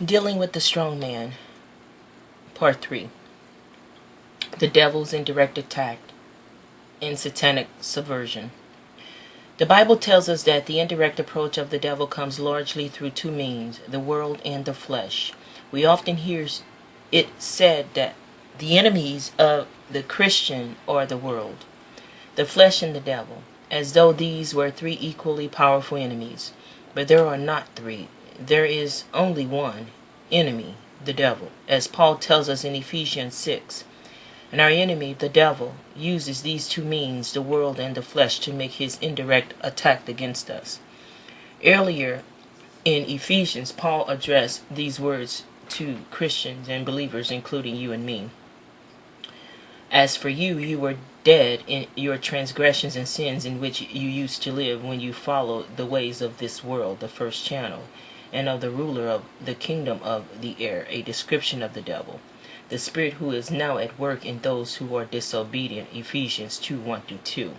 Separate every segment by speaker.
Speaker 1: Dealing with the Strongman, Part 3. The Devil's Indirect Attack and Satanic Subversion. The Bible tells us that the indirect approach of the devil comes largely through two means, the world and the flesh. We often hear it said that the enemies of the Christian are the world, the flesh and the devil, as though these were three equally powerful enemies. But there are not three. There is only one enemy, the devil, as Paul tells us in Ephesians 6. And our enemy, the devil, uses these two means, the world and the flesh, to make his indirect attack against us. Earlier in Ephesians, Paul addressed these words to Christians and believers, including you and me. As for you, you were dead in your transgressions and sins in which you used to live when you followed the ways of this world, the first channel, and of the ruler of the kingdom of the air, a description of the devil, the spirit who is now at work in those who are disobedient, Ephesians 2:1-2.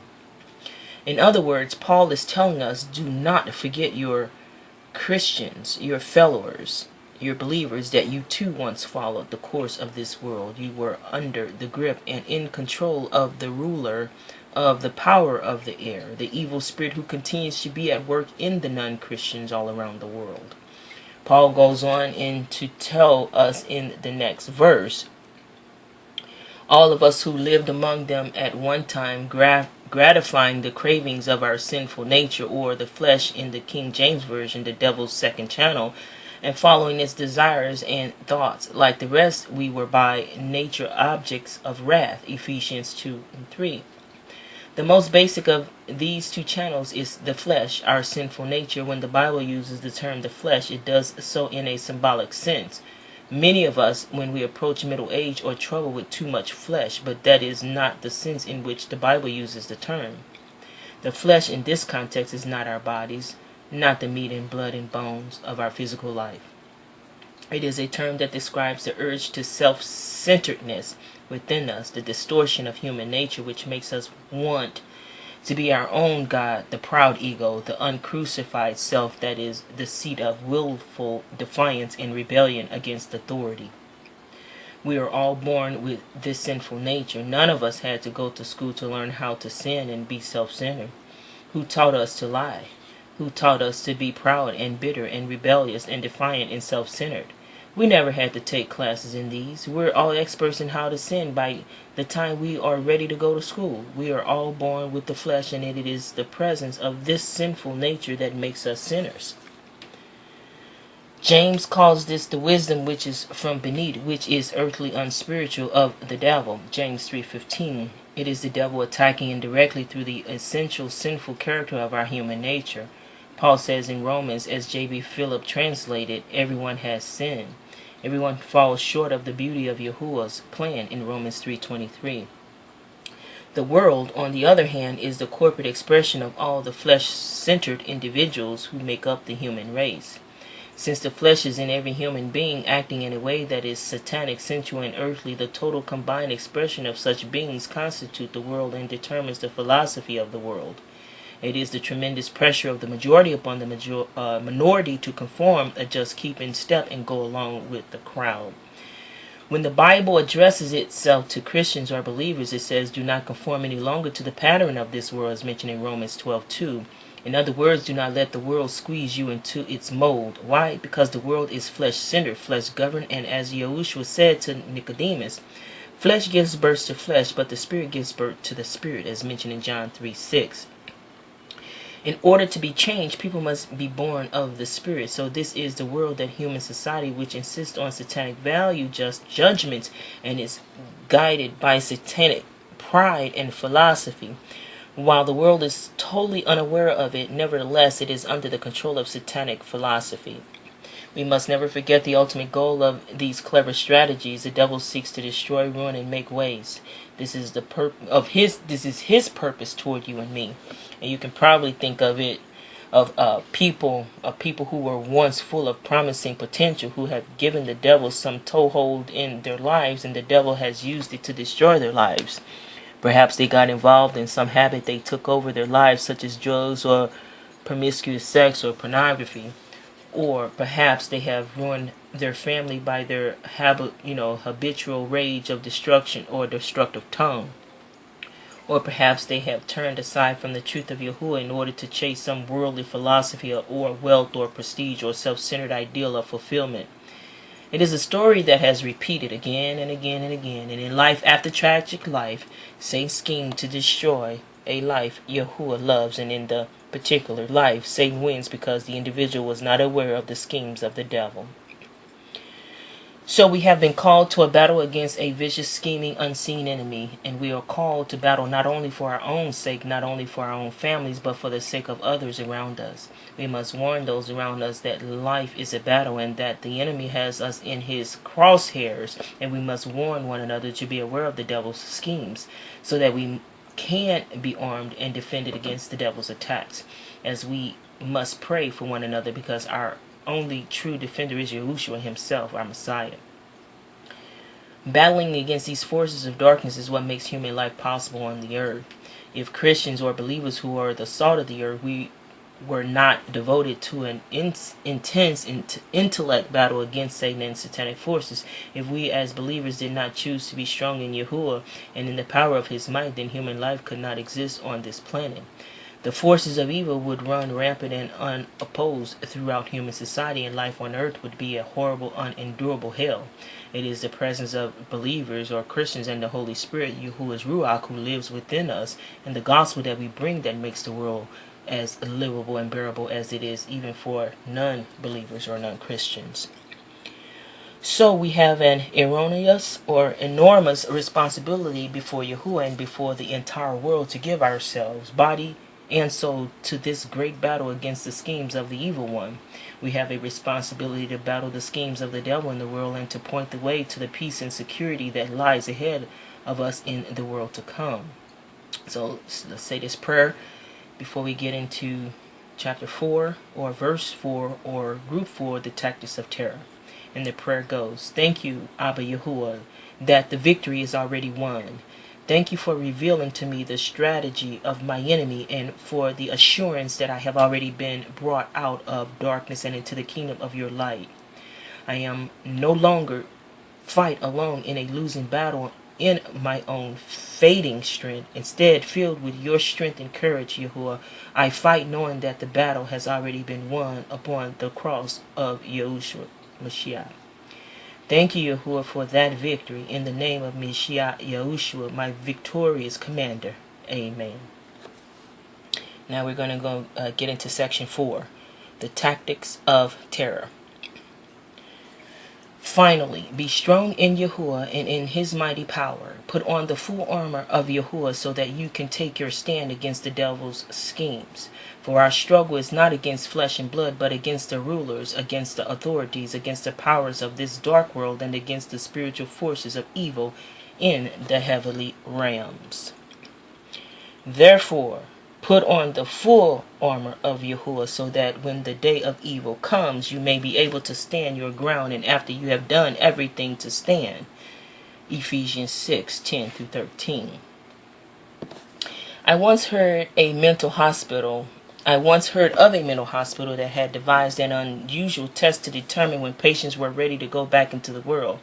Speaker 1: In other words, Paul is telling us, do not forget your Christians, your followers, your believers, that you too once followed the course of this world. You were under the grip and in control of the ruler of the power of the air, the evil spirit who continues to be at work in the non-Christians all around the world. Paul goes on to tell us in the next verse, all of us who lived among them at one time, gratifying the cravings of our sinful nature, or the flesh in the King James Version, the devil's second channel, and following its desires and thoughts. Like the rest, we were by nature objects of wrath, Ephesians 2:3. The most basic of these two channels is the flesh, our sinful nature. When the Bible uses the term the flesh, it does so in a symbolic sense. Many of us, when we approach middle age, are troubled with too much flesh, but that is not the sense in which the Bible uses the term. The flesh in this context is not our bodies, not the meat and blood and bones of our physical life. It is a term that describes the urge to self-centeredness within us, the distortion of human nature which makes us want to be our own God, the proud ego, the uncrucified self that is the seat of willful defiance and rebellion against authority. We are all born with this sinful nature. None of us had to go to school to learn how to sin and be self-centered. Who taught us to lie? Who taught us to be proud and bitter and rebellious and defiant and self-centered? We never had to take classes in these. We're all experts in how to sin by the time we are ready to go to school. We are all born with the flesh, and it is the presence of this sinful nature that makes us sinners. James calls this the wisdom which is from beneath, which is earthly unspiritual of the devil, James 3:15. It is the devil attacking indirectly through the essential sinful character of our human nature. Paul says in Romans, as J.B. Philip translated, everyone has sinned. Everyone falls short of the beauty of Yahuwah's plan in Romans 3:23. The world, on the other hand, is the corporate expression of all the flesh-centered individuals who make up the human race. Since the flesh is in every human being acting in a way that is satanic, sensual, and earthly, the total combined expression of such beings constitute the world and determines the philosophy of the world. It is the tremendous pressure of the majority upon the minority to conform, adjust, keep in step, and go along with the crowd. When the Bible addresses itself to Christians or believers, it says, do not conform any longer to the pattern of this world, as mentioned in Romans 12:2. In other words, do not let the world squeeze you into its mold. Why? Because the world is flesh-centered, flesh-governed, and as Yahushua said to Nicodemus, flesh gives birth to flesh, but the spirit gives birth to the spirit, as mentioned in John 3:6. In order to be changed, people must be born of the Spirit. So this is the world, that human society which insists on satanic value, just judgments, and is guided by satanic pride and philosophy. While the world is totally unaware of it, nevertheless it is under the control of satanic philosophy. We must never forget the ultimate goal of these clever strategies. The devil seeks to destroy, ruin, and make waste. This is his purpose toward you and me. And you can probably think of it of people who were once full of promising potential, who have given the devil some toehold in their lives, and the devil has used it to destroy their lives. Perhaps they got involved in some habit they took over their lives, such as drugs or promiscuous sex or pornography. or perhaps they have ruined their family by their habitual rage of destruction or destructive tongue. Or perhaps they have turned aside from the truth of Yahuwah in order to chase some worldly philosophy or wealth or prestige or self-centered ideal of fulfillment. It is a story that has repeated again and again and again. And in life after tragic life, Satan schemed to destroy a life Yahuwah loves. And in the particular life, Satan wins because the individual was not aware of the schemes of the devil. So we have been called to a battle against a vicious, scheming, unseen enemy, and we are called to battle not only for our own sake, not only for our own families, but for the sake of others around us. We must warn those around us that life is a battle and that the enemy has us in his crosshairs, and we must warn one another to be aware of the devil's schemes so that we can be armed and defended against the devil's attacks. As we must pray for one another because our only true defender is Yahushua himself, our Messiah. Battling against these forces of darkness is what makes human life possible on the earth. If Christians or believers who are the salt of the earth, we were not devoted to an intense intellect battle against Satan and satanic forces, if we as believers did not choose to be strong in Yahuwah and in the power of his might, then human life could not exist on this planet. The forces of evil would run rampant and unopposed throughout human society, and life on earth would be a horrible, unendurable hell. It is the presence of believers or Christians and the Holy Spirit, who is Ruach, who lives within us, and the gospel that we bring that makes the world as livable and bearable as it is even for non-believers or non-Christians. So we have an erroneous or enormous responsibility before Yahuwah and before the entire world to give ourselves, body and soul, to this great battle against the schemes of the evil one. We have a responsibility to battle the schemes of the devil in the world and to point the way to the peace and security that lies ahead of us in the world to come. So let's say this prayer before we get into chapter 4 or verse 4 or group 4, the tactics of terror. And the prayer goes, thank you, Abba Yahuwah, that the victory is already won. Thank you for revealing to me the strategy of my enemy and for the assurance that I have already been brought out of darkness and into the kingdom of your light. I am no longer fight alone in a losing battle in my own fading strength. Instead, filled with your strength and courage, Yahuwah, I fight knowing that the battle has already been won upon the cross of Yahushua Mashiach. Thank you, Yahuwah, for that victory. In the name of Mashiach Yahushua, my victorious commander. Amen. Now we're going to go get into section 4, the tactics of terror. Finally, be strong in Yahuwah and in his mighty power. Put on the full armor of Yahuwah so that you can take your stand against the devil's schemes. For our struggle is not against flesh and blood, but against the rulers, against the authorities, against the powers of this dark world, and against the spiritual forces of evil in the heavenly realms. Therefore, put on the full armor of Yahuwah so that when the day of evil comes, you may be able to stand your ground, and after you have done everything to stand. Ephesians 6:10-13. I once heard of a mental hospital that had devised an unusual test to determine when patients were ready to go back into the world.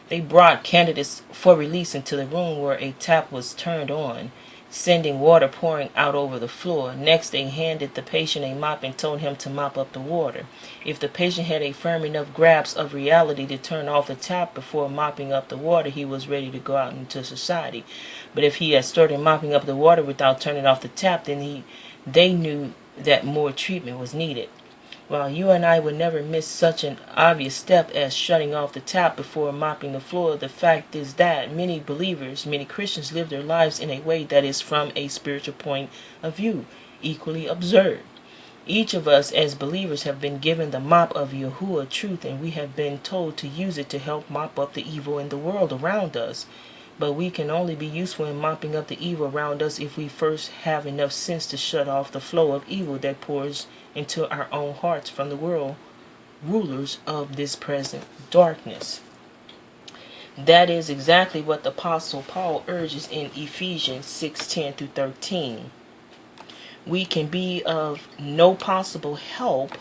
Speaker 1: They brought candidates for release into the room where a tap was turned on, sending water pouring out over the floor. Next, they handed the patient a mop and told him to mop up the water. If the patient had a firm enough grasp of reality to turn off the tap before mopping up the water, he was ready to go out into society. But if he had started mopping up the water without turning off the tap, then they knew that more treatment was needed. While you and I would never miss such an obvious step as shutting off the tap before mopping the floor, the fact is that many believers, many Christians, live their lives in a way that is, from a spiritual point of view, equally absurd. Each of us as believers have been given the mop of Yahuwah truth, and we have been told to use it to help mop up the evil in the world around us. But we can only be useful in mopping up the evil around us if we first have enough sense to shut off the flow of evil that pours into our own hearts from the world rulers of this present darkness. That is exactly what the Apostle Paul urges in Ephesians 6:10-13. We can be of no possible help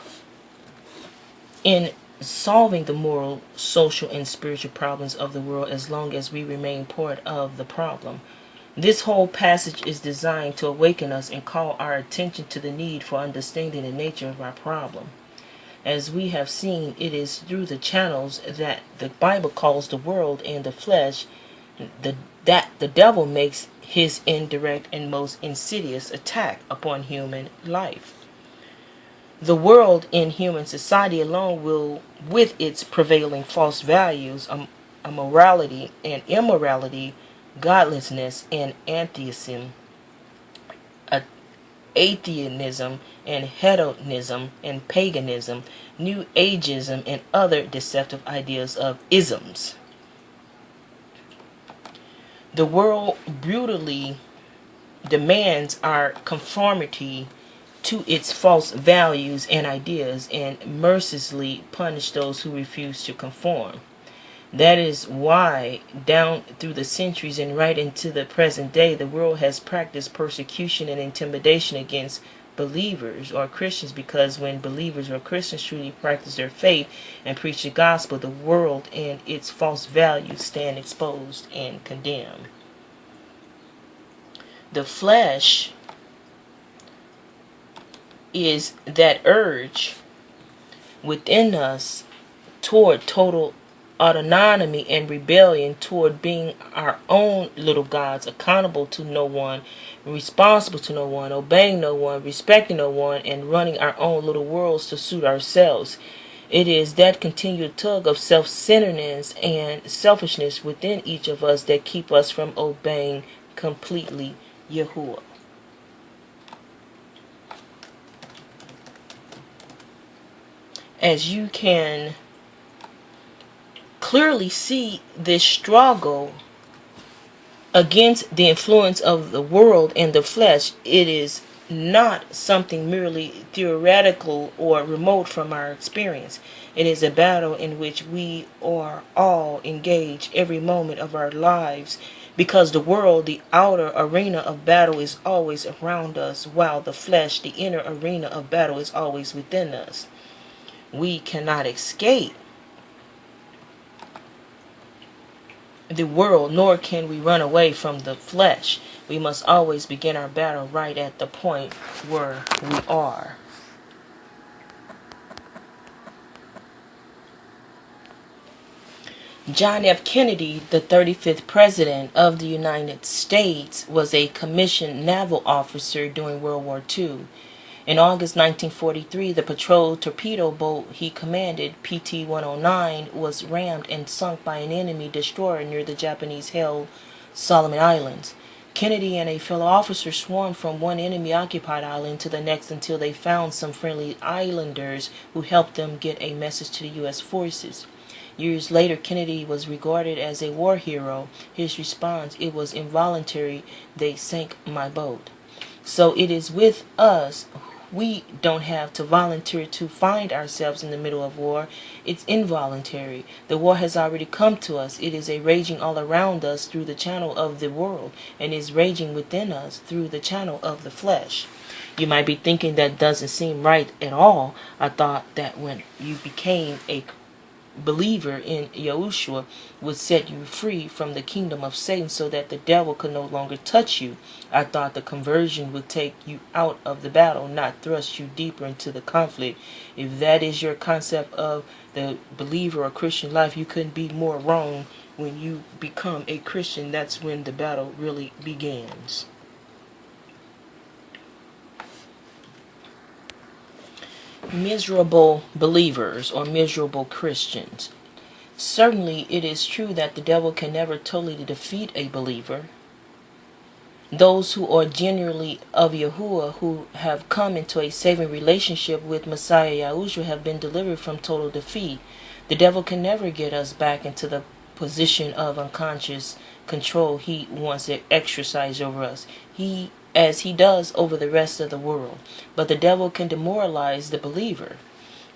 Speaker 1: in solving the moral, social, and spiritual problems of the world as long as we remain part of the problem. This whole passage is designed to awaken us and call our attention to the need for understanding the nature of our problem. As we have seen, it is through the channels that the Bible calls the world and the flesh that the devil makes his indirect and most insidious attack upon human life. The world in human society alone will, with its prevailing false values, morality and immorality, godlessness and atheism, atheism and hedonism and paganism, new ageism, and other deceptive ideas of isms. The world brutally demands our conformity to its false values and ideas and mercilessly punish those who refuse to conform. That is why, down through the centuries and right into the present day, the world has practiced persecution and intimidation against believers or Christians, because when believers or Christians truly practice their faith and preach the gospel, the world and its false values stand exposed and condemned. The flesh is that urge within us toward total autonomy and rebellion, toward being our own little gods, accountable to no one, responsible to no one, obeying no one, respecting no one, and running our own little worlds to suit ourselves. It is that continual tug of self-centeredness and selfishness within each of us that keep us from obeying completely Yahuwah. As you can clearly see, this struggle against the influence of the world and the flesh, it is not something merely theoretical or remote from our experience. It is a battle in which we are all engaged every moment of our lives, because the world, the outer arena of battle, is always around us, while the flesh, the inner arena of battle, is always within us. We cannot escape the world, nor can we run away from the flesh. We must always begin our battle right at the point where we are. John F. Kennedy, the 35th President of the United States, was a commissioned naval officer during World War II. In August 1943, the patrol torpedo boat he commanded, PT-109, was rammed and sunk by an enemy destroyer near the Japanese-held Solomon Islands. Kennedy and a fellow officer swarmed from one enemy-occupied island to the next until they found some friendly islanders who helped them get a message to the U.S. forces. Years later, Kennedy was regarded as a war hero. His response: "It was involuntary. They sank my boat." So it is with us. We don't have to volunteer to find ourselves in the middle of war. It's involuntary. The war has already come to us. It is a raging all around us through the channel of the world, and is raging within us through the channel of the flesh. You might be thinking that doesn't seem right at all. I thought that when you became a believer in Yahushua would set you free from the kingdom of Satan, so that the devil could no longer touch you. I thought the conversion would take you out of the battle, not thrust you deeper into the conflict. If that is your concept of the believer or Christian life, you couldn't be more wrong. When you become a Christian, that's when the battle really begins. Miserable believers or miserable Christians. Certainly it is true that the devil can never totally defeat a believer. Those who are genuinely of Yahuwah, who have come into a saving relationship with Messiah Yahushua, have been delivered from total defeat. The devil can never get us back into the position of unconscious control he wants to exercise over us, as he does over the rest of the world. But the devil can demoralize the believer.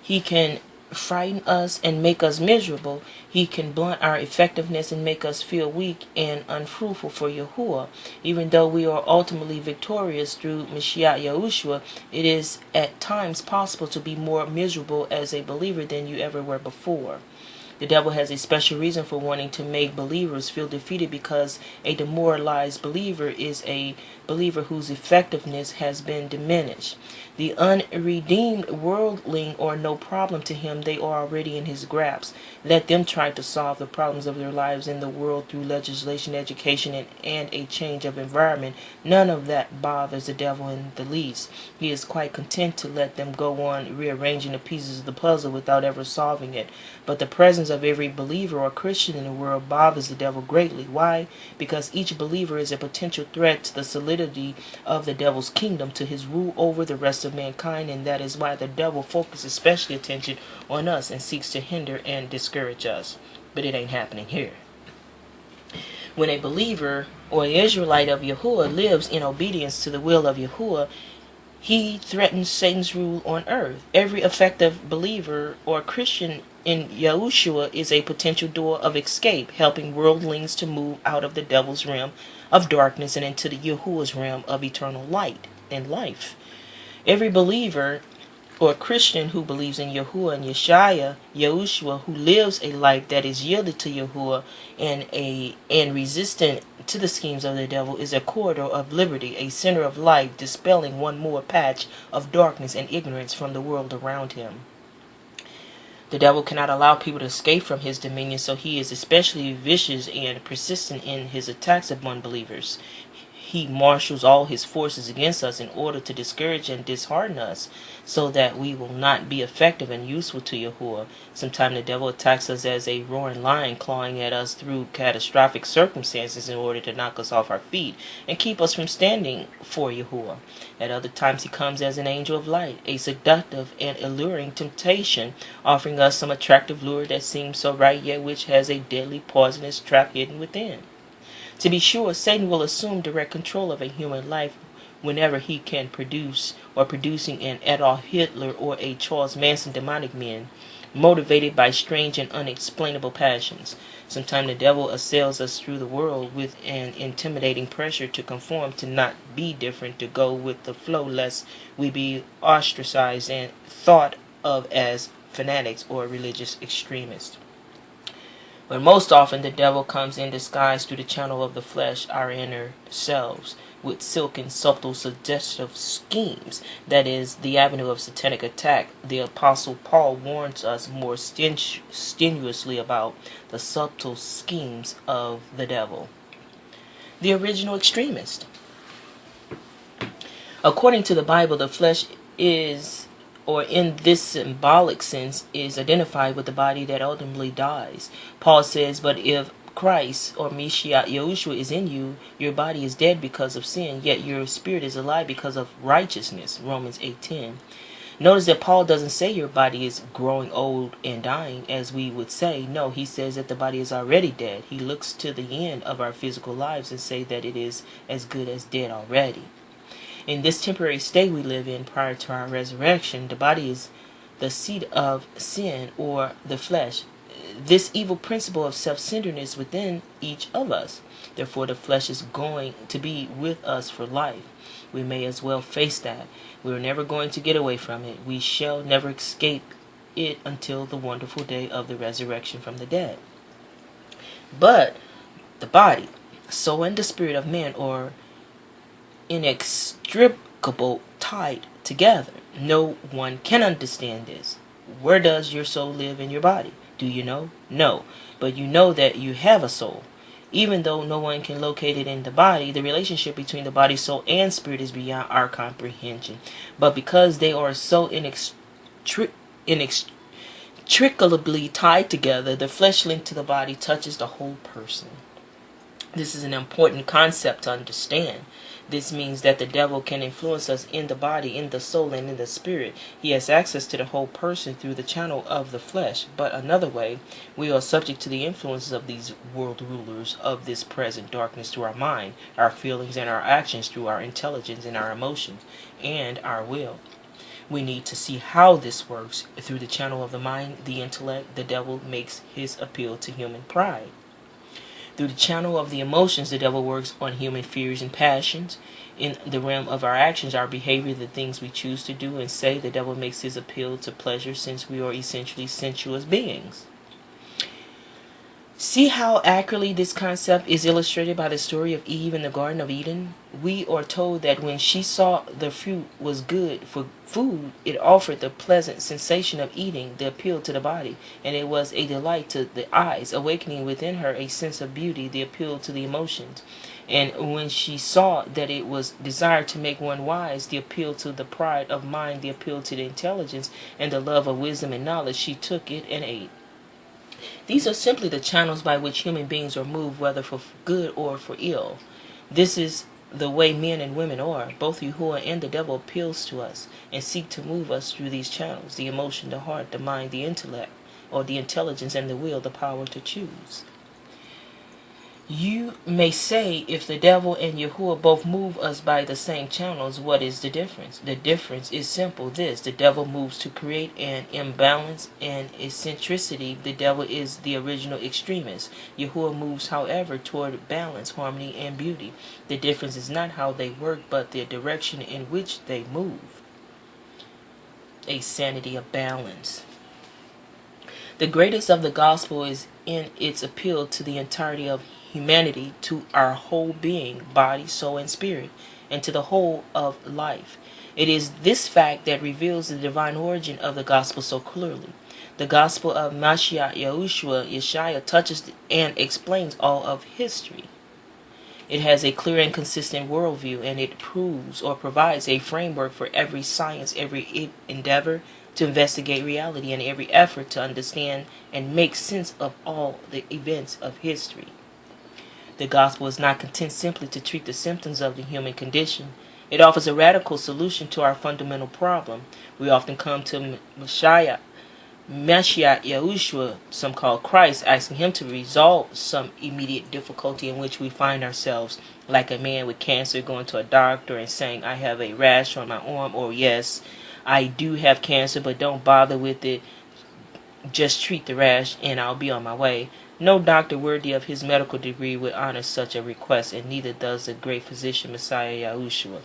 Speaker 1: He can frighten us and make us miserable. He can blunt our effectiveness and make us feel weak and unfruitful for Yahuwah. Even though we are ultimately victorious through Mashiach Yahushua, it is at times possible to be more miserable as a believer than you ever were before. The devil has a special reason for wanting to make believers feel defeated, because a demoralized believer is a believer whose effectiveness has been diminished. The unredeemed worldling are no problem to him. They are already in his grasp. Let them try to solve the problems of their lives in the world through legislation, education, and a change of environment. None of that bothers the devil in the least. He is quite content to let them go on rearranging the pieces of the puzzle without ever solving it. But the presence of every believer or Christian in the world bothers the devil greatly. Why? Because each believer is a potential threat to the solidity of the devil's kingdom, to his rule over the rest of mankind, and that is why the devil focuses special attention on us and seeks to hinder and discourage us. But it ain't happening here. When a believer or Israelite of Yahuwah lives in obedience to the will of Yahuwah, he threatens Satan's rule on earth. Every effective believer or Christian in Yahushua is a potential door of escape, helping worldlings to move out of the devil's realm of darkness and into the Yahuwah's realm of eternal light and life. Every believer or Christian who believes in Yahuwah and Yahushua, who lives a life that is yielded to Yahuwah and resistant to the schemes of the devil, is a corridor of liberty, a center of life, dispelling one more patch of darkness and ignorance from the world around him. The devil cannot allow people to escape from his dominion, so he is especially vicious and persistent in his attacks upon believers. He marshals all his forces against us in order to discourage and dishearten us, so that we will not be effective and useful to Yahuwah. Sometimes the devil attacks us as a roaring lion, clawing at us through catastrophic circumstances in order to knock us off our feet and keep us from standing for Yahuwah. At other times he comes as an angel of light, a seductive and alluring temptation, offering us some attractive lure that seems so right, yet which has a deadly poisonous trap hidden within. To be sure, Satan will assume direct control of a human life whenever he can producing an Adolf Hitler or a Charles Manson demonic men, motivated by strange and unexplainable passions. Sometimes the devil assails us through the world with an intimidating pressure to conform, to not be different, to go with the flow, lest we be ostracized and thought of as fanatics or religious extremists. But most often the devil comes in disguise through the channel of the flesh, our inner selves, with silken, subtle, suggestive schemes. That is the avenue of satanic attack. The Apostle Paul warns us more strenuously about the subtle schemes of the devil. The original extremist. According to the Bible, the flesh is, or in this symbolic sense, is identified with the body that ultimately dies. Paul says, but if Christ or Mashiach Yahushua is in you, your body is dead because of sin, yet your spirit is alive because of righteousness. Romans 8:10. Notice that Paul doesn't say your body is growing old and dying, as we would say. No, he says that the body is already dead. He looks to the end of our physical lives and say that it is as good as dead already. In this temporary state we live in prior to our resurrection, the body is the seat of sin, or the flesh, this evil principle of self-centeredness within each of us. Therefore, the flesh is going to be with us for life. We may as well face that. We are never going to get away from it. We shall never escape it until the wonderful day of the resurrection from the dead. But the body, soul, and the spirit of man are inextricable tied together. No one can understand this. Where does your soul live in your body? Do you know? No. But you know that you have a soul. Even though no one can locate it in the body, the relationship between the body, soul, and spirit is beyond our comprehension. But because they are so inextricably tied together, the flesh linked to the body touches the whole person. This is an important concept to understand. This means that the devil can influence us in the body, in the soul, and in the spirit. He has access to the whole person through the channel of the flesh. But another way, we are subject to the influences of these world rulers of this present darkness through our mind, our feelings, and our actions, through our intelligence and our emotions, and our will. We need to see how this works. Through the channel of the mind, the intellect, the devil makes his appeal to human pride. Through the channel of the emotions, the devil works on human fears and passions. In the realm of our actions, our behavior, the things we choose to do and say, the devil makes his appeal to pleasure, since we are essentially sensuous beings. See how accurately this concept is illustrated by the story of Eve in the Garden of Eden? We are told that when she saw the fruit was good for food, it offered the pleasant sensation of eating, the appeal to the body, and it was a delight to the eyes, awakening within her a sense of beauty, the appeal to the emotions. And when she saw that it was desired to make one wise, the appeal to the pride of mind, the appeal to the intelligence, and the love of wisdom and knowledge, she took it and ate. These are simply the channels by which human beings are moved, whether for good or for ill. This is the way men and women are. Both Yahuwah and the devil appeals to us and seek to move us through these channels: the emotion, the heart, the mind, the intellect, or the intelligence, and the will, the power to choose. You may say, if the devil and Yahuwah both move us by the same channels, what is the difference? The difference is simple this: the devil moves to create an imbalance and eccentricity. The devil is the original extremist. Yahuwah moves, however, toward balance, harmony, and beauty. The difference is not how they work, but the direction in which they move. A sanity of balance. The greatest of the gospel is in its appeal to the entirety of humanity, to our whole being, body, soul, and spirit, and to the whole of life. It is this fact that reveals the divine origin of the gospel so clearly. The gospel of Mashiach Yahushua Yeshua touches and explains all of history. It has a clear and consistent worldview, and it proves or provides a framework for every science, every endeavor to investigate reality, and every effort to understand and make sense of all the events of history. The gospel is not content simply to treat the symptoms of the human condition. It offers a radical solution to our fundamental problem. We often come to Mashiach Yahushua, some call Christ, asking him to resolve some immediate difficulty in which we find ourselves, like a man with cancer going to a doctor and saying, I have a rash on my arm, or yes, I do have cancer, but don't bother with it. Just treat the rash and I'll be on my way. No doctor worthy of his medical degree would honor such a request, and neither does the great physician Messiah Yahushua.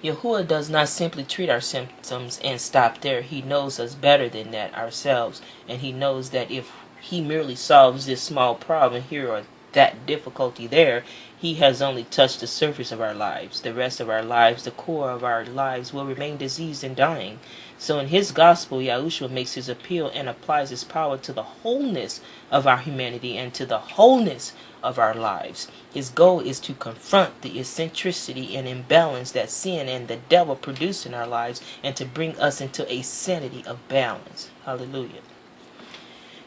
Speaker 1: Yahuwah does not simply treat our symptoms and stop there. He knows us better than that ourselves, and he knows that if he merely solves this small problem here or that difficulty there, he has only touched the surface of our lives. The rest of our lives, the core of our lives, will remain diseased and dying. So in his gospel, Yahushua makes his appeal and applies his power to the wholeness of our humanity and to the wholeness of our lives. His goal is to confront the eccentricity and imbalance that sin and the devil produce in our lives, and to bring us into a sanity of balance. Hallelujah.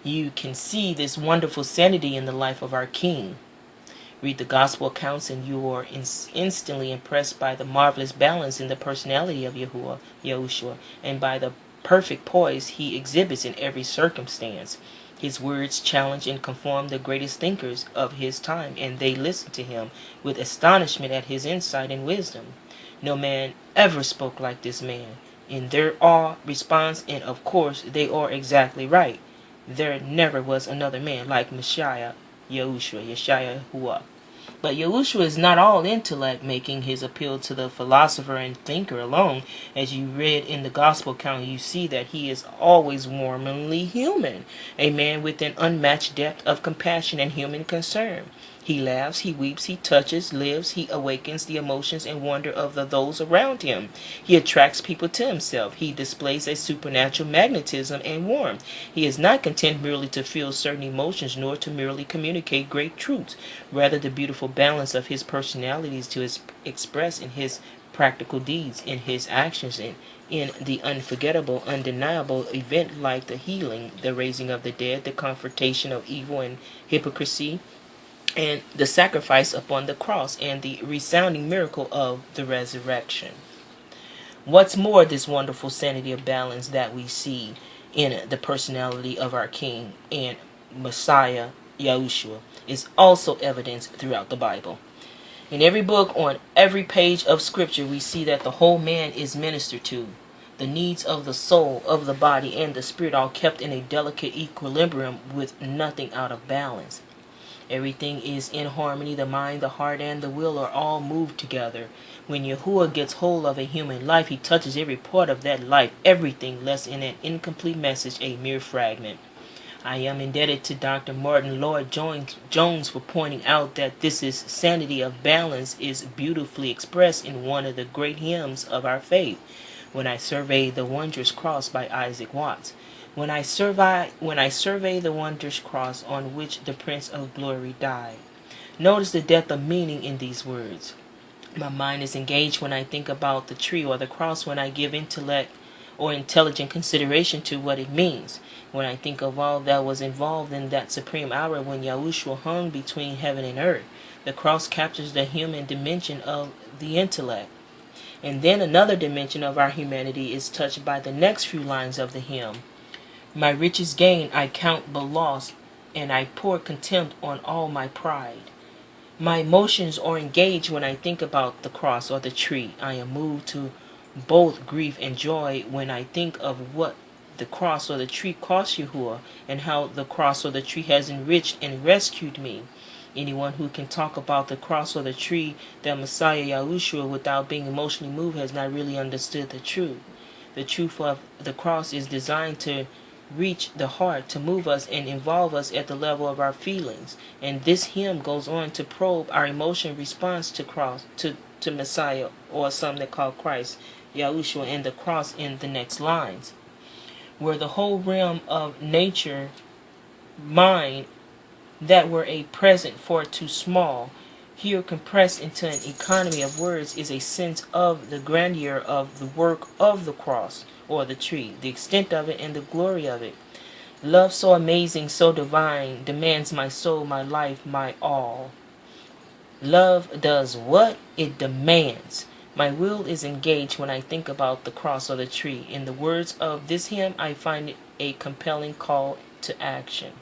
Speaker 1: You can see this wonderful sanity in the life of our King. Read the gospel accounts and you are instantly impressed by the marvelous balance in the personality of Yahushua, and by the perfect poise he exhibits in every circumstance. His words challenge and conform the greatest thinkers of his time, and they listen to him with astonishment at his insight and wisdom. No man ever spoke like this man. In their awe response, and of course they are exactly right. There never was another man like Messiah Yeshua. But Yahushua is not all intellect, making his appeal to the philosopher and thinker alone. As you read in the gospel account, you see that he is always warmly human, a man with an unmatched depth of compassion and human concern. He laughs, he weeps, he touches, lives, he awakens the emotions and wonder of those around him. He attracts people to himself. He displays a supernatural magnetism and warmth. He is not content merely to feel certain emotions, nor to merely communicate great truths. Rather, the beautiful balance of his personality is to express in his practical deeds, in his actions, and in the unforgettable, undeniable event like the healing, the raising of the dead, the confrontation of evil and hypocrisy, and the sacrifice upon the cross, and the resounding miracle of the resurrection. What's more, this wonderful sanity of balance that we see in the personality of our King and Messiah Yahushua is also evidenced throughout the Bible. In every book, on every page of Scripture, we see that the whole man is ministered to. The needs of the soul, of the body, and the spirit are kept in a delicate equilibrium with nothing out of balance. Everything is in harmony. The mind, the heart, and the will are all moved together. When Yahuwah gets hold of a human life, he touches every part of that life, everything less in an incomplete message, a mere fragment. I am indebted to Dr. Martin Lloyd-Jones for pointing out that this is sanity of balance is beautifully expressed in one of the great hymns of our faith, When I Survey the Wondrous Cross by Isaac Watts. When I survey the wondrous cross on which the Prince of Glory died. Notice the depth of meaning in these words. My mind is engaged when I think about the tree or the cross, when I give intellect or intelligent consideration to what it means. When I think of all that was involved in that supreme hour when Yahushua hung between heaven and earth. The cross captures the human dimension of the intellect. And then another dimension of our humanity is touched by the next few lines of the hymn. My richest gain I count but loss, and I pour contempt on all my pride. My emotions are engaged when I think about the cross or the tree. I am moved to both grief and joy when I think of what the cross or the tree cost Yahuwah, and how the cross or the tree has enriched and rescued me. Anyone who can talk about the cross or the tree, the Messiah Yahushua, without being emotionally moved has not really understood the truth. The truth of the cross is designed to reach the heart, to move us and involve us at the level of our feelings. And this hymn goes on to probe our emotion response to cross, to Messiah, or some that call Christ, Yahushua, and the cross in the next lines. Where the whole realm of nature, mind, that were a present for too small, here compressed into an economy of words is a sense of the grandeur of the work of the cross or the tree, the extent of it and the glory of it. Love so amazing, so divine, demands my soul, my life, my all. Love does what? It demands. My will is engaged when I think about the cross or the tree. In the words of this hymn, I find it a compelling call to action.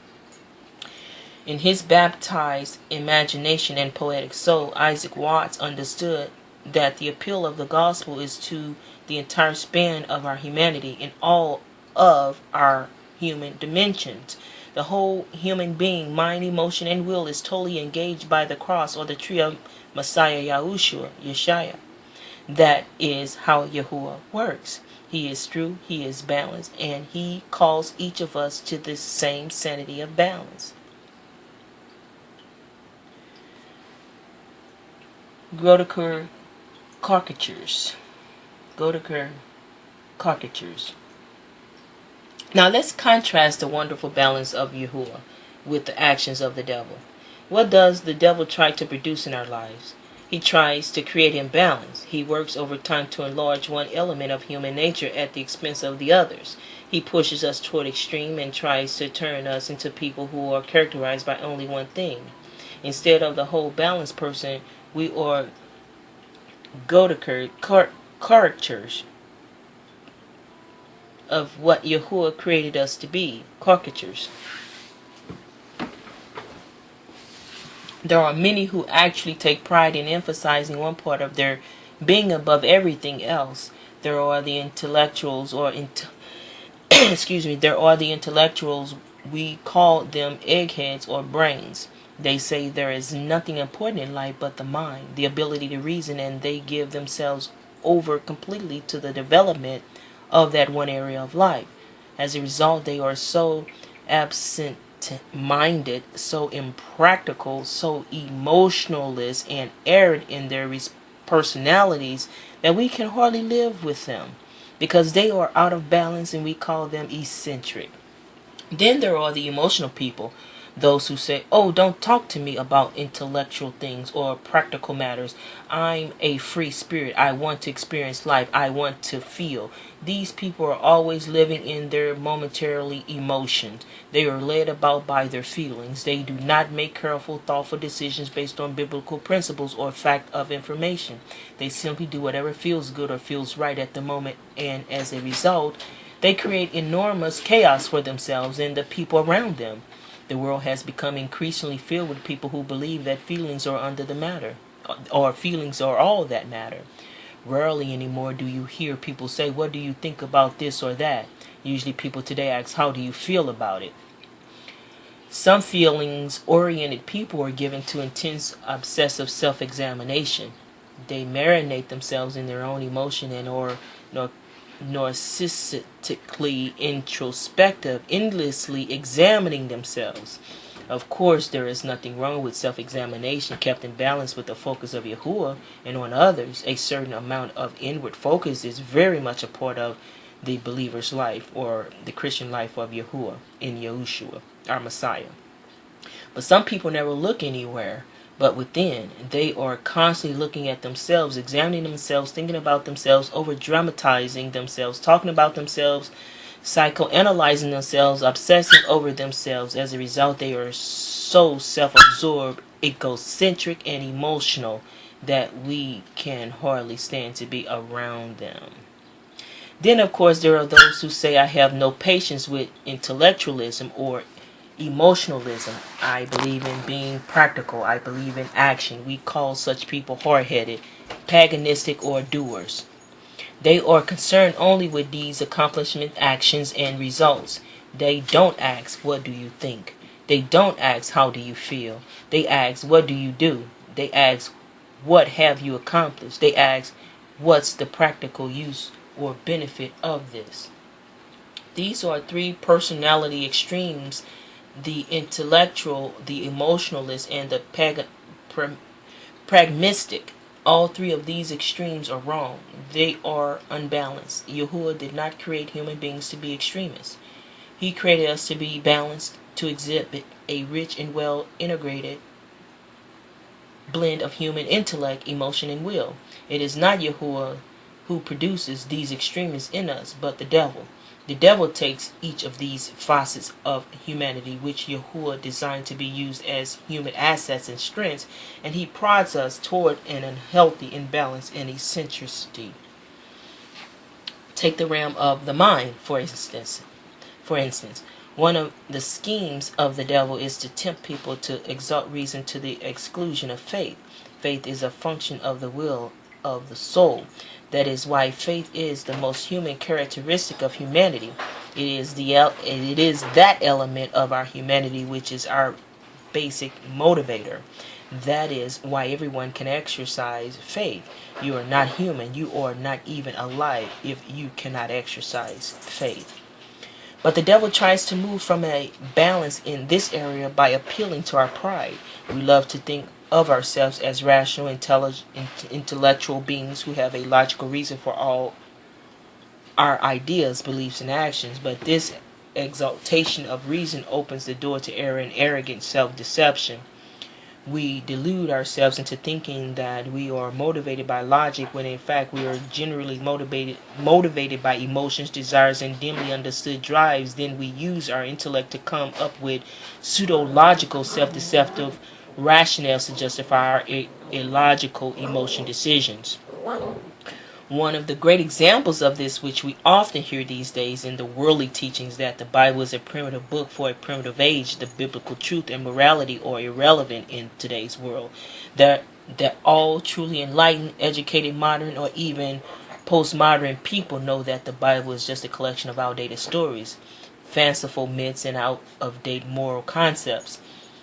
Speaker 1: In his baptized imagination and poetic soul, Isaac Watts understood that the appeal of the gospel is to the entire span of our humanity in all of our human dimensions. The whole human being, mind, emotion, and will is totally engaged by the cross or the tree of Messiah Yahushua, Yeshua. That is how Yahuwah works. He is true, he is balanced, and he calls each of us to this same sanity of balance. Godeker caricatures. Now let's contrast the wonderful balance of Yahuwah with the actions of the devil. What does the devil try to produce in our lives? He tries to create imbalance. He works over time to enlarge one element of human nature at the expense of the others. He pushes us toward extreme and tries to turn us into people who are characterized by only one thing. Instead of the whole balanced person, we are caricatures of what Yahuwah created us to be. Caricatures. There are many who actually take pride in emphasizing one part of their being above everything else. There are the intellectuals, there are the intellectuals, we call them eggheads or brains. They say there is nothing important in life but the mind, the ability to reason, and they give themselves over completely to the development of that one area of life. As a result, they are so absent-minded, so impractical, so emotionless and arid in their personalities that we can hardly live with them because they are out of balance, and we call them eccentric. Then there are the emotional people, those who say, oh, don't talk to me about intellectual things or practical matters. I'm a free spirit. I want to experience life. I want to feel. These people are always living in their momentarily emotions. They are led about by their feelings. They do not make careful, thoughtful decisions based on biblical principles or fact of information. They simply do whatever feels good or feels right at the moment, and as a result, they create enormous chaos for themselves and the people around them. The world has become increasingly filled with people who believe that feelings are under the matter, or feelings are all that matter. Rarely anymore do you hear people say, what do you think about this or that? Usually people today ask, how do you feel about it? Some feelings-oriented people are given to intense, obsessive self-examination. They marinate themselves in their own emotion and or narcissistically introspective, endlessly examining themselves. Of course, there is nothing wrong with self-examination kept in balance with the focus of Yahuwah and on others. A certain amount of inward focus is very much a part of the believer's life or the Christian life of Yahuwah in Yahushua, our Messiah. But some people never look anywhere but within. They are constantly looking at themselves, examining themselves, thinking about themselves, over-dramatizing themselves, talking about themselves, psychoanalyzing themselves, obsessing over themselves. As a result, they are so self-absorbed, egocentric, and emotional that we can hardly stand to be around them. Then, of course, there are those who say, I have no patience with intellectualism or emotionalism. I believe in being practical. I believe in action. We call such people hard-headed, paganistic, or doers. They are concerned only with these accomplishment, actions, and results. They don't ask, what do you think? They don't ask, how do you feel? They ask, what do you do? They ask, what have you accomplished? They ask, what's the practical use or benefit of this? These are three personality extremes: the intellectual, the emotionalist, and the pragmatic. All three of these extremes are wrong. They are unbalanced. Yahuwah did not create human beings to be extremists. He created us to be balanced, to exhibit a rich and well integrated blend of human intellect, emotion, and will. It is not Yahuwah who produces these extremes in us, but the devil. The devil takes each of these facets of humanity, which Yahuwah designed to be used as human assets and strengths, and he prods us toward an unhealthy imbalance and eccentricity. Take the realm of the mind, for instance. One of the schemes of the devil is to tempt people to exalt reason to the exclusion of faith. Faith is a function of the will of the soul. That is why faith is the most human characteristic of humanity. It is that element of our humanity which is our basic motivator. That is why everyone can exercise faith. You are not human. You are not even alive if you cannot exercise faith. But the devil tries to move from a balance in this area by appealing to our pride. We love to think of ourselves as rational, intellectual beings who have a logical reason for all our ideas, beliefs, and actions. But this exaltation of reason opens the door to error and arrogant self-deception. We delude ourselves into thinking that we are motivated by logic when in fact we are generally motivated by emotions, desires, and dimly understood drives. Then we use our intellect to come up with pseudo-logical, self-deceptive rationales to justify our illogical emotion decisions. One of the great examples of this, which we often hear these days in the worldly teachings, that the Bible is a primitive book for a primitive age, the biblical truth and morality are irrelevant in today's world. That all truly enlightened, educated, modern, or even postmodern people know that the Bible is just a collection of outdated stories, fanciful myths, and out-of-date moral concepts.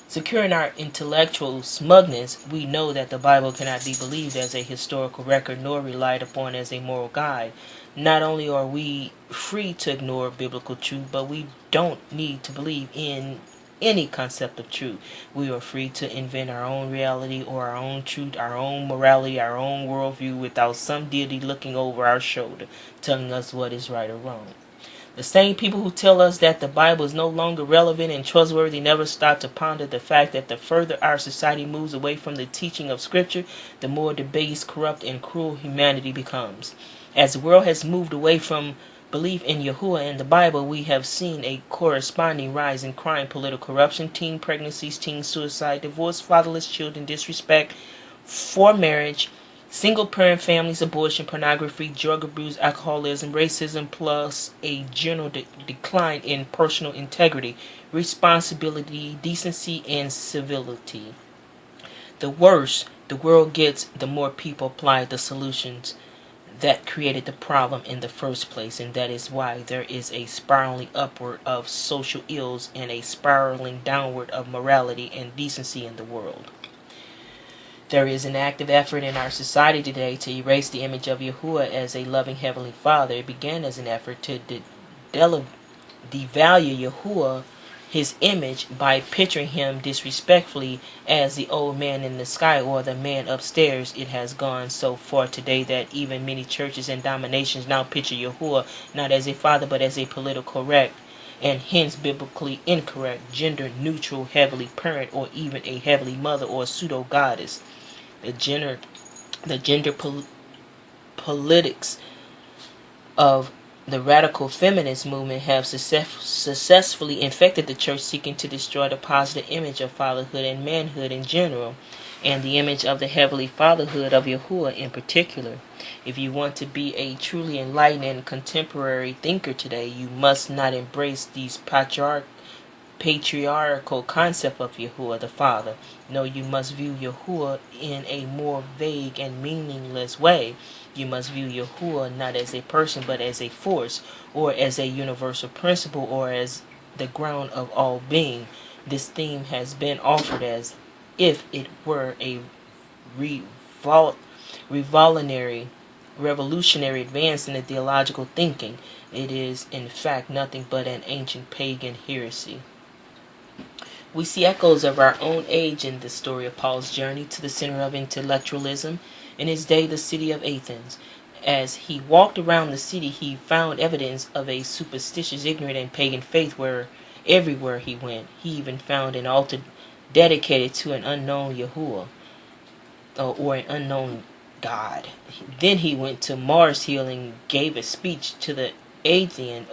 Speaker 1: Secure in our intellectual smugness, we know that the Bible cannot be believed as a historical record nor relied upon as a moral guide. Not only are we free to ignore biblical truth, but we don't need to believe in any concept of truth. We are free to invent our own reality or our own truth, our own morality, our own worldview without some deity looking over our shoulder, telling us what is right or wrong. The same people who tell us that the Bible is no longer relevant and trustworthy never stop to ponder the fact that the further our society moves away from the teaching of Scripture, the more debased, corrupt, and cruel humanity becomes. As the world has moved away from belief in Yahuwah and the Bible, we have seen a corresponding rise in crime, political corruption, teen pregnancies, teen suicide, divorce, fatherless children, disrespect for marriage, single-parent families, abortion, pornography, drug abuse, alcoholism, racism, plus a general decline in personal integrity, responsibility, decency, and civility. The worse the world gets, the more people apply the solutions that created the problem in the first place, and that is why there is a spiraling upward of social ills and a spiraling downward of morality and decency in the world. There is an active effort in our society today to erase the image of Yahuwah as a loving Heavenly Father. It began as an effort to devalue Yahuwah, his image, by picturing him disrespectfully as the old man in the sky or the man upstairs. It has gone so far today that even many churches and denominations now picture Yahuwah not as a father but as a political correct and hence biblically incorrect, gender-neutral heavenly parent, or even a heavenly mother or pseudo-goddess. The gender politics of the radical feminist movement have successfully infected the church, seeking to destroy the positive image of fatherhood and manhood in general, and the image of the heavenly fatherhood of Yahuwah in particular. If you want to be a truly enlightened and contemporary thinker today, you must not embrace these patriarchal concept of Yahuwah the Father. No, you must view Yahuwah in a more vague and meaningless way. You must view Yahuwah not as a person but as a force, or as a universal principle, or as the ground of all being. This theme has been offered as if it were a revolutionary advance in the theological thinking. It is in fact nothing but an ancient pagan heresy. We see echoes of our own age in the story of Paul's journey to the center of intellectualism, in his day the city of Athens. As he walked around the city, he found evidence of a superstitious, ignorant, and pagan faith everywhere he went. He even found an altar dedicated to an unknown Yahuwah, or an unknown God. Then he went to Mars Hill and gave a speech to the Athenian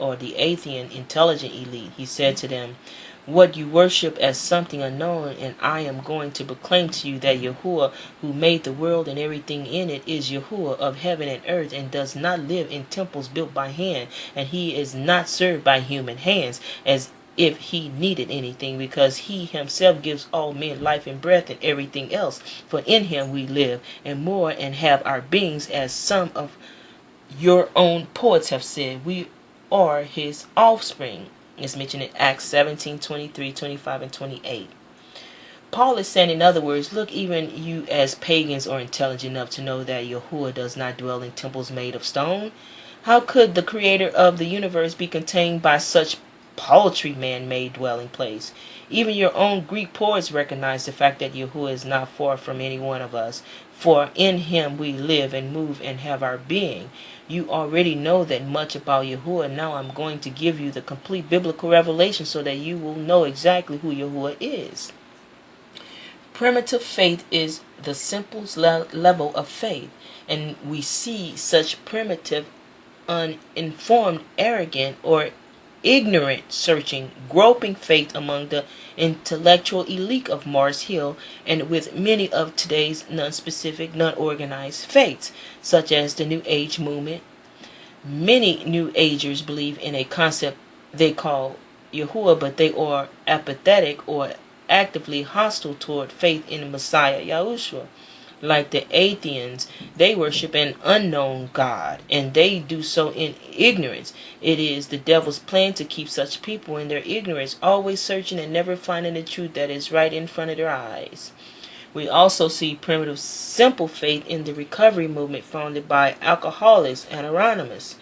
Speaker 1: intelligent elite. He said to them, "What you worship as something unknown, and I am going to proclaim to you that Yahuwah, who made the world and everything in it, is Yahuwah of heaven and earth, and does not live in temples built by hand, and he is not served by human hands, as if he needed anything, because he himself gives all men life and breath and everything else. For in him we live, and more, and have our beings, as some of your own poets have said. We are his offspring." It's mentioned in Acts 17, 23, 25, and 28. Paul is saying, in other words, look, even you as pagans are intelligent enough to know that Yahuwah does not dwell in temples made of stone. How could the creator of the universe be contained by such paltry man-made dwelling place? Even your own Greek poets recognize the fact that Yahuwah is not far from any one of us, for in him we live and move and have our being. You already know that much about Yahuwah. Now I'm going to give you the complete biblical revelation so that you will know exactly who Yahuwah is. Primitive faith is the simplest level of faith, and we see such primitive, uninformed, arrogant, or ignorant, searching, groping faith among the intellectual elite of Mars Hill, and with many of today's non-specific, non-organized faiths, such as the New Age movement. Many New Agers believe in a concept they call Yahuwah, but they are apathetic or actively hostile toward faith in the Messiah Yahushua. Like the Athenians, they worship an unknown God, and they do so in ignorance. It is the devil's plan to keep such people in their ignorance, always searching and never finding the truth that is right in front of their eyes. We also see primitive, simple faith in the recovery movement founded by Alcoholics Anonymous.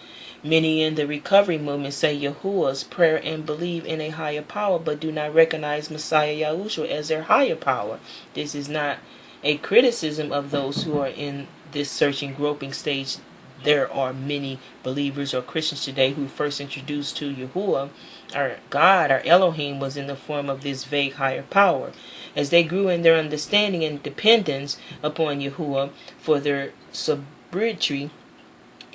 Speaker 1: Many in the recovery movement say Yahuwah's prayer and believe in a higher power, but do not recognize Messiah Yahushua as their higher power. This is not a criticism of those who are in this searching, groping stage. There are many believers or Christians today who first introduced to Yahuwah, our God, our Elohim, was in the form of this vague higher power. As they grew in their understanding and dependence upon Yahuwah for their sobriety,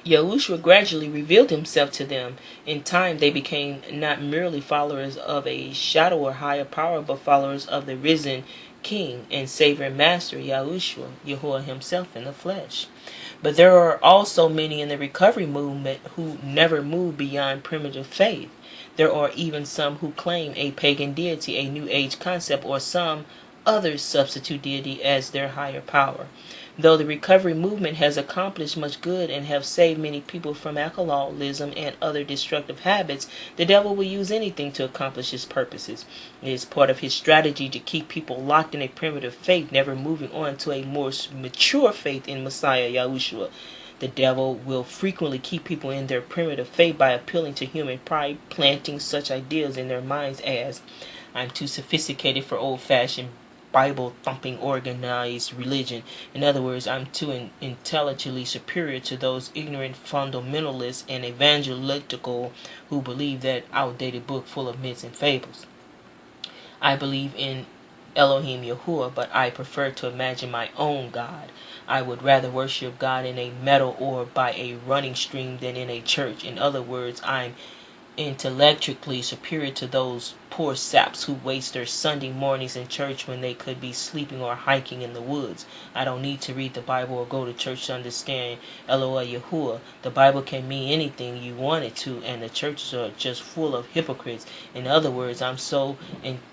Speaker 1: Yahushua gradually revealed himself to them. In time, they became not merely followers of a shadow or higher power, but followers of the risen King and Savior and Master, Yahuwah himself in the flesh. But there are also many in the recovery movement who never move beyond primitive faith. There are even some who claim a pagan deity, a New Age concept, or some others substitute deity as their higher power. Though the recovery movement has accomplished much good and have saved many people from alcoholism and other destructive habits, the devil will use anything to accomplish his purposes. It is part of his strategy to keep people locked in a primitive faith, never moving on to a more mature faith in Messiah Yahushua. The devil will frequently keep people in their primitive faith by appealing to human pride, planting such ideas in their minds as, "I'm too sophisticated for old-fashioned Bible-thumping organized religion." In other words, I'm too intellectually superior to those ignorant fundamentalists and evangelical who believe that outdated book full of myths and fables. I believe in Elohim Yahuwah, but I prefer to imagine my own God. I would rather worship God in a meadow or by a running stream than in a church. In other words, I'm intellectually superior to those poor saps who waste their Sunday mornings in church when they could be sleeping or hiking in the woods. I don't need to read the Bible or go to church to understand Eloah Yahuwah. The Bible can mean anything you want it to, and the churches are just full of hypocrites. In other words, I'm so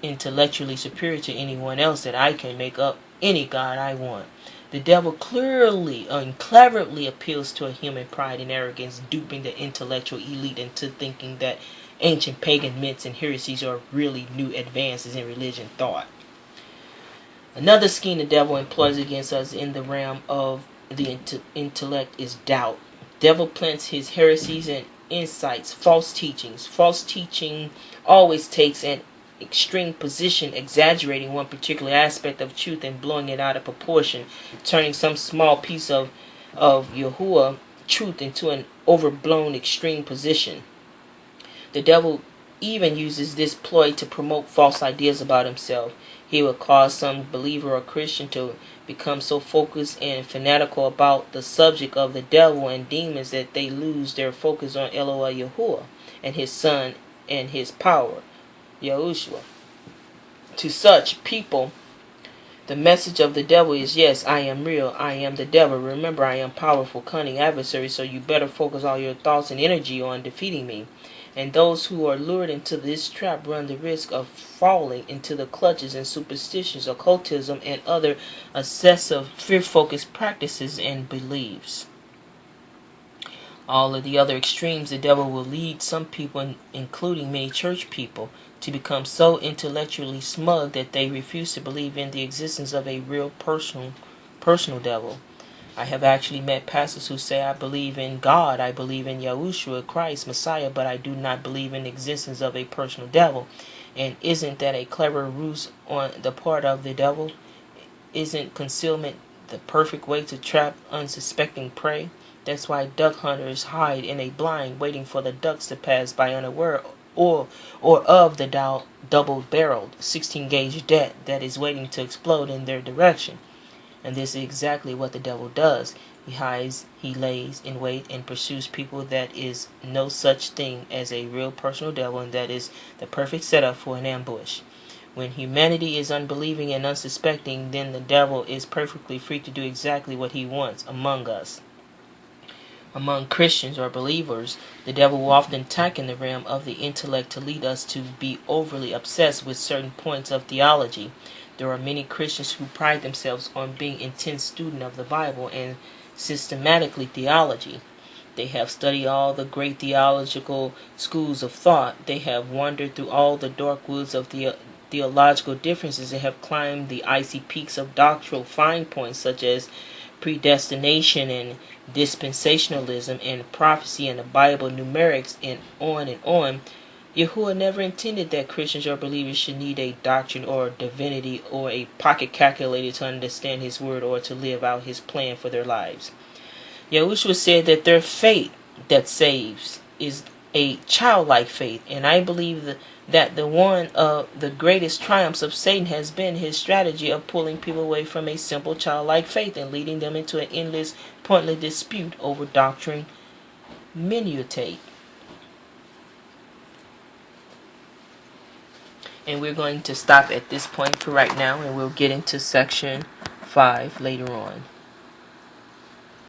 Speaker 1: intellectually superior to anyone else that I can make up any God I want. The devil clearly and cleverly appeals to a human pride and arrogance, duping the intellectual elite into thinking that ancient pagan myths and heresies are really new advances in religion thought. Another scheme the devil employs against us in the realm of the intellect is doubt. The devil plants his heresies and insights, false teachings. False teaching always takes an extreme position, exaggerating one particular aspect of truth and blowing it out of proportion, turning some small piece of Yahuwah truth into an overblown extreme position. The devil even uses this ploy to promote false ideas about himself. He will cause some believer or Christian to become so focused and fanatical about the subject of the devil and demons that they lose their focus on Eloah Yahuwah and his son and his power, Yahushua. To such people, the message of the devil is, yes, I am real, I am the devil. Remember, I am powerful, cunning adversary, so you better focus all your thoughts and energy on defeating me. And those who are lured into this trap run the risk of falling into the clutches and superstitions, occultism, and other excessive, fear-focused practices and beliefs. All of the other extremes, the devil will lead some people, including many church people, to become so intellectually smug that they refuse to believe in the existence of a real personal devil. I have actually met pastors who say, I believe in God, I believe in Yahushua, Christ, Messiah, but I do not believe in the existence of a personal devil. And isn't that a clever ruse on the part of the devil? Isn't concealment the perfect way to trap unsuspecting prey? That's why duck hunters hide in a blind, waiting for the ducks to pass by unaware or of the double-barreled 16-gauge that is waiting to explode in their direction. And this is exactly what the devil does. He hides, he lays in wait and pursues people. That is no such thing as a real personal devil, and that is the perfect setup for an ambush. When humanity is unbelieving and unsuspecting, then the devil is perfectly free to do exactly what he wants among us. Among Christians or believers, the devil will often attack in the realm of the intellect to lead us to be overly obsessed with certain points of theology. There are many Christians who pride themselves on being intense students of the Bible and systematically theology. They have studied all the great theological schools of thought. They have wandered through all the dark woods of theological differences and have climbed the icy peaks of doctrinal fine points such as predestination and dispensationalism and prophecy and the Bible numerics and on and on. Yahuwah never intended that Christians or believers should need a doctrine or divinity or a pocket calculator to understand his word or to live out his plan for their lives. Yahushua said that their faith that saves is a childlike faith, and I believe that the one of the greatest triumphs of Satan has been his strategy of pulling people away from a simple childlike faith and leading them into an endless, pointless dispute over doctrine minutate. And we're going to stop at this point for right now, and we'll get into section 5 later on.